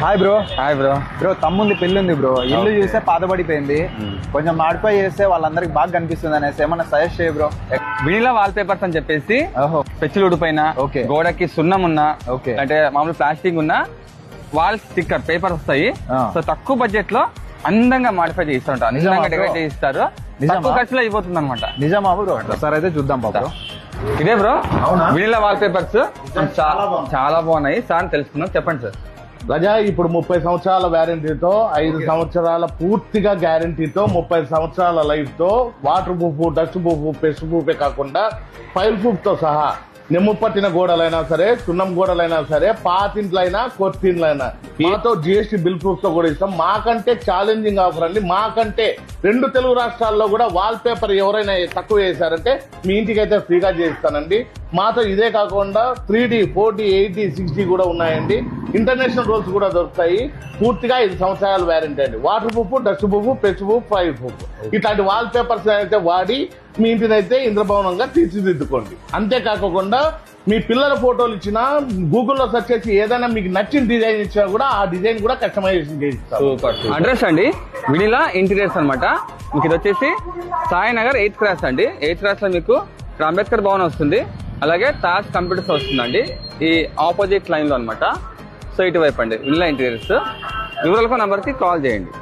Hi bro. Hi bro. Bro తమ్ముంది పెళ్లి ఉంది బ్రో. ఇల్లు చూస్తే పాతబడిపోయింది, కొంచెం మాడిఫై చేస్తే వాళ్ళందరికి బాగా కనిపిస్తుంది అనేసి ఏమన్నా సజెస్ట్ చేయ బ్రో. వినిలా వాల్ పేపర్స్ అని చెప్పేసి పెచ్చులు ఉడిపోయిన గోడకి సున్నం ఉన్నా అంటే మామూలు ప్లాస్టిక్ ఉన్న వాల్ స్టిక్కర్ పేపర్ వస్తాయి. సో తక్కువ బడ్జెట్ లో అందంగా మాడిఫై చేస్తుంటారు, నిజంగా డెకరేట్ చేయిస్తారు, తక్కువ ఖర్చులో అయిపోతుంది అనమాట. నిజమా బ్రో? ఒకసారి అయితే చూద్దాం బాబు. ఇదే బ్రో వినిలా వాల్ పేపర్స్ చాలా బాగున్నాయి సార్, తెలుసుకున్నాం. చెప్పండి సార్. రజా ఇప్పుడు 30 సంవత్సరాల వ్యారంటీతో 5 సంవత్సరాల పూర్తిగా గ్యారంటీతో 30 సంవత్సరాల లైఫ్ తో water proof, dust proof, pest ప్రూఫే కాకుండా ఫైల్ ప్రూఫ్ తో సహా నిమ్ము పట్టిన గోడలైనా సరే, సున్నం గోడలైనా సరే, పాతింట్లైనా కొత్తింట్లైనా మాతో జిఎస్టీ బిల్ ప్రూఫ్ తో కూడా ఇస్తాం. మాకంటే ఛాలెంజింగ్ ఆఫర్ అండి. మాకంటే 2 తెలుగు రాష్ట్రాల్లో కూడా వాల్ పేపర్ ఎవరైనా తక్కువ చేశారంటే మీ ఇంటికి అయితే ఫ్రీగా చేయిస్తానండి. మాతో ఇదే కాకుండా 3D, 4D, 8D, 6D కూడా ఉన్నాయండి. ఇంటర్నేషనల్ రోల్స్ కూడా దొరుకుతాయి. పూర్తిగా 5 సంవత్సరాల వ్యారంటీ అండి. Water proof, dust proof, pest proof, file proof ఇట్లాంటి వాల్ పేపర్స్ అయితే వాడి మీ ఇంటిని అయితే ఇంద్రభవనంగా తీర్చిదిద్దుకోండి. అంతేకాకుండా మీ పిల్లల ఫోటోలు ఇచ్చినా, గూగుల్లో సెర్చ్ చేసి ఏదైనా మీకు నచ్చిన డిజైన్ ఇచ్చినా కూడా ఆ డిజైన్ కూడా కస్టమైజేషన్ చేయిస్తారు. అడ్రస్ అండి వినిలా ఇంటీరియర్స్ అనమాట. మీకు ఇది వచ్చేసి సాయినగర్ 8th క్లాస్ అండి. 8th క్లాస్ లో మీకు అంబేద్కర్ భవన్ వస్తుంది, అలాగే తాజ్ కంప్యూటర్స్ వస్తుందండి ఈ ఆపోజిట్ లైన్ లో అనమాట. సో ఇటువైపు అండి వినిలా ఇంటీరియర్స్. వివరాలకు నంబర్కి కాల్ చేయండి.